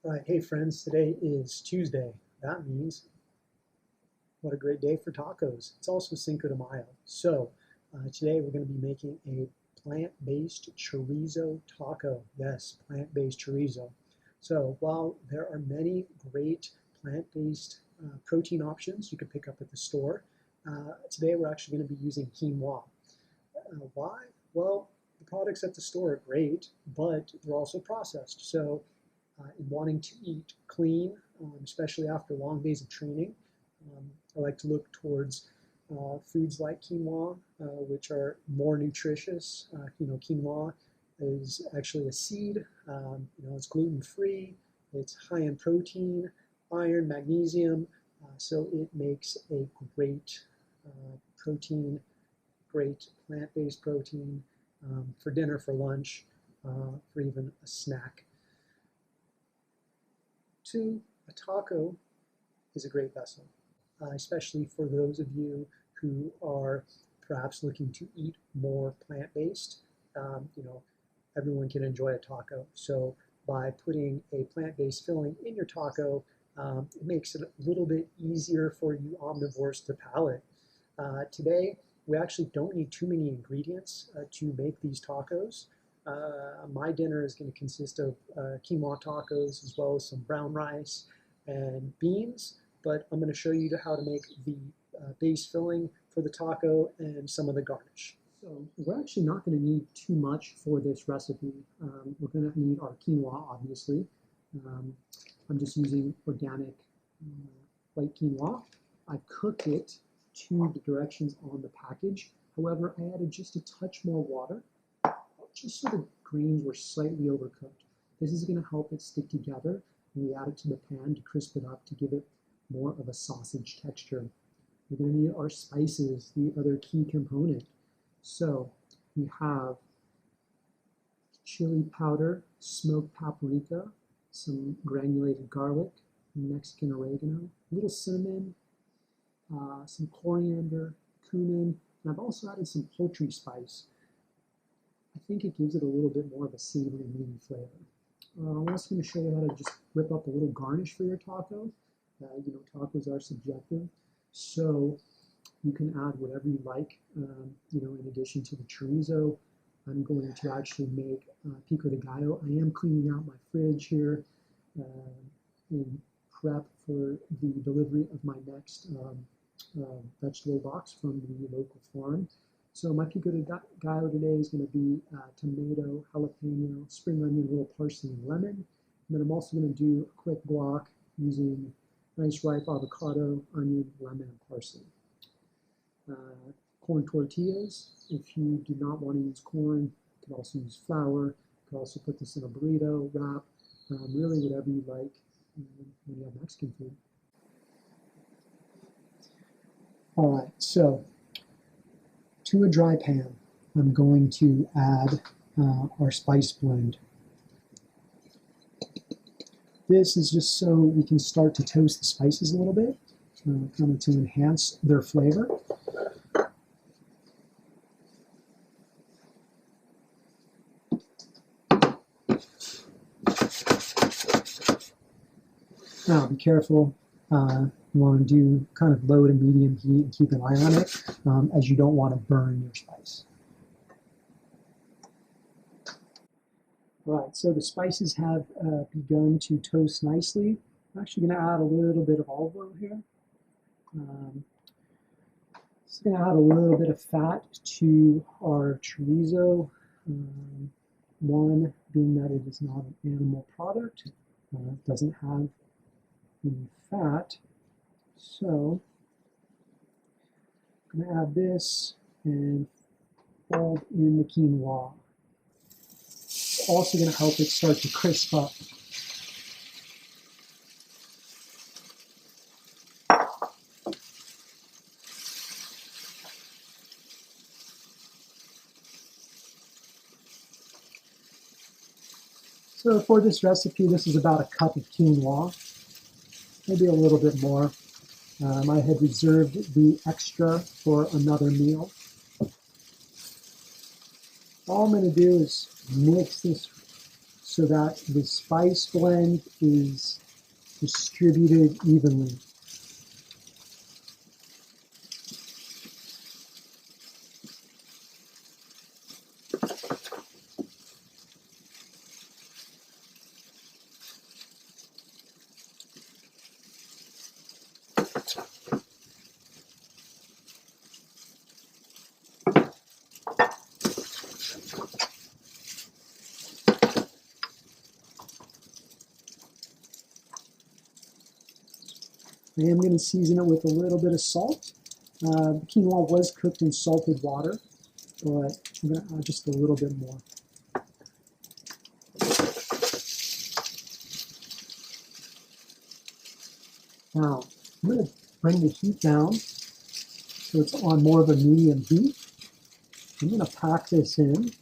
All right, hey friends, today is Tuesday. That means what a great day for tacos. It's also Cinco de Mayo. So today we're going to be making a plant-based chorizo taco. Yes, plant-based chorizo. So while there are many great plant-based protein options you can pick up at the store, today we're actually going to be using quinoa. Why? Well, the products at the store are great, but they're also processed. So in wanting to eat clean, especially after long days of training, I like to look towards foods like quinoa, which are more nutritious. Quinoa is actually a seed. It's gluten-free. It's high in protein, iron, magnesium. So it makes a great protein, great plant-based protein for dinner, for lunch, for even a snack. A taco is a great vessel, especially for those of you who are perhaps looking to eat more plant-based. Everyone can enjoy a taco. So by putting a plant-based filling in your taco, it makes it a little bit easier for you omnivores to palate. Today, we actually don't need too many ingredients to make these tacos. My dinner is going to consist of quinoa tacos as well as some brown rice and beans, but I'm going to show you how to make the base filling for the taco and some of the garnish. So we're actually not going to need too much for this recipe. We're going to need our quinoa, obviously. I'm just using organic white quinoa. I cooked it to the directions on the package. However, I added just a touch more water, just so the grains were slightly overcooked. This is going to help it stick together, and we add it to the pan to crisp it up to give it more of a sausage texture. We're going to need our spices, the other key component. So we have chili powder, smoked paprika, some granulated garlic, Mexican oregano, a little cinnamon, some coriander, cumin, and I've also added some poultry spice. I think it gives it a little bit more of a savory, meaty flavor. I'm also going to show you how to just whip up a little garnish for your taco. Tacos are subjective, so you can add whatever you like. In addition to the chorizo, I'm going to actually make Pico De Gallo. I am cleaning out my fridge here in prep for the delivery of my next vegetable box from the local farm. So my Pico De Gallo today is going to be tomato, jalapeno, spring onion, a little parsley, and lemon. And then I'm also going to do a quick guac using nice ripe avocado, onion, lemon, and parsley. Corn tortillas. If you do not want to use corn, you can also use flour. You can also put this in a burrito, wrap, really whatever you like when you have Mexican food. All right, so to a dry pan, I'm going to add our spice blend. This is just so we can start to toast the spices a little bit, kind of to enhance their flavor. Now, be careful. You want to do kind of low to medium heat and keep an eye on it, as you don't want to burn your spice. All right, so the spices have begun to toast nicely. I'm actually going to add a little bit of olive oil here. Just going to add a little bit of fat to our chorizo. One, being that it is not an animal product, it doesn't have any fat. So I'm going to add this and fold in the quinoa. It's also going to help it start to crisp up. So for this recipe, this is about a cup of quinoa, maybe a little bit more. I had reserved the extra for another meal. All I'm going to do is mix this so that the spice blend is distributed evenly. I am going to season it with a little bit of salt. The quinoa was cooked in salted water, but I'm going to add just a little bit more. Now, I'm going to bring the heat down so it's on more of a medium heat. I'm going to pack this in and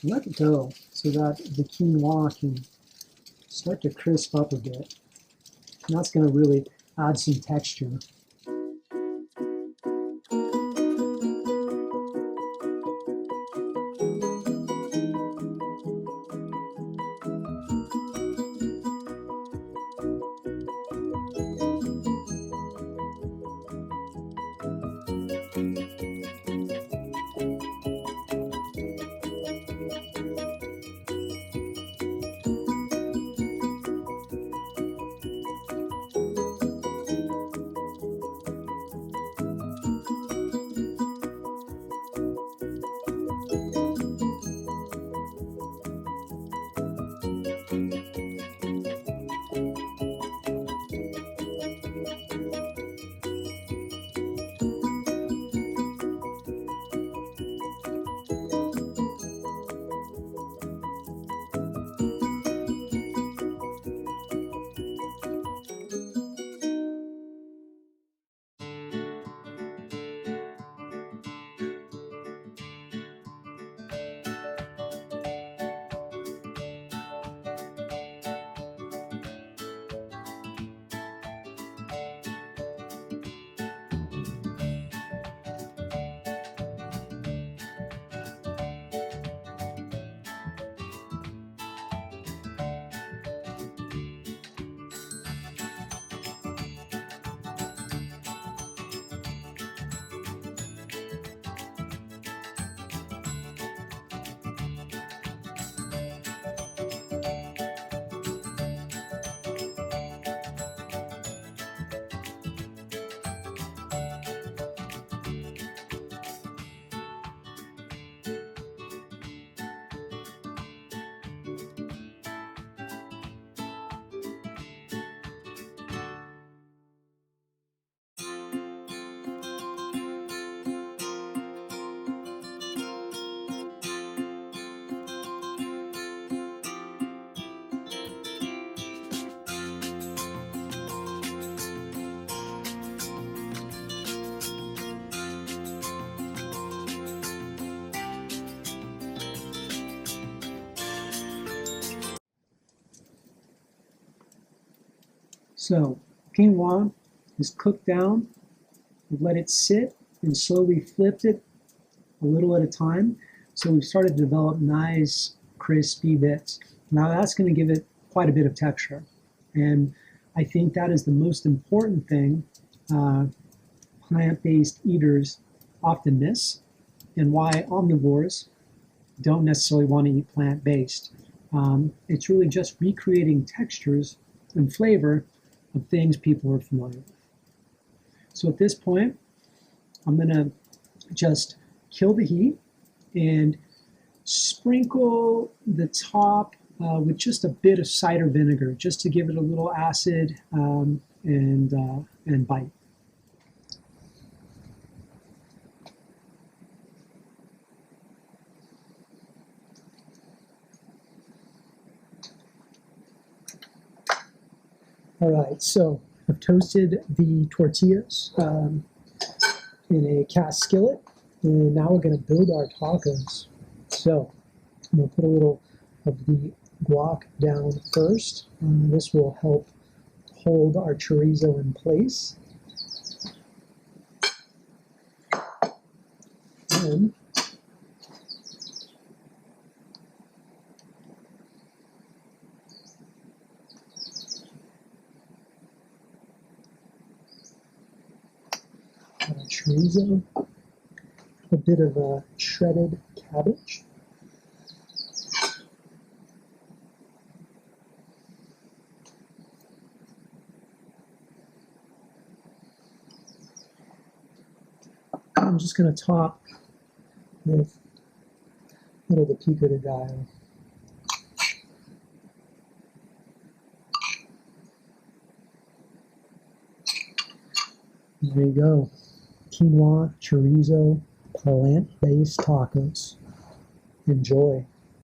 let it go so that the quinoa can start to crisp up a bit. And that's going to really add some texture. So quinoa is cooked down. We've let it sit and slowly flipped it a little at a time. So we've started to develop nice crispy bits. Now that's going to give it quite a bit of texture. And I think that is the most important thing plant-based eaters often miss, and why omnivores don't necessarily want to eat plant-based. It's really just recreating textures and flavor of things people are familiar with. So at this point, I'm going to just kill the heat and sprinkle the top with just a bit of cider vinegar, just to give it a little acid and bite. All right, so I've toasted the tortillas in a cast skillet, and now we're going to build our tacos. So I'm going to put a little of the guac down first. This will help hold our chorizo in place. And chorizo, a bit of shredded cabbage, I'm just going to top with a little of the Pico De Gallo. There you go. Quinoa, chorizo, plant-based tacos. Enjoy.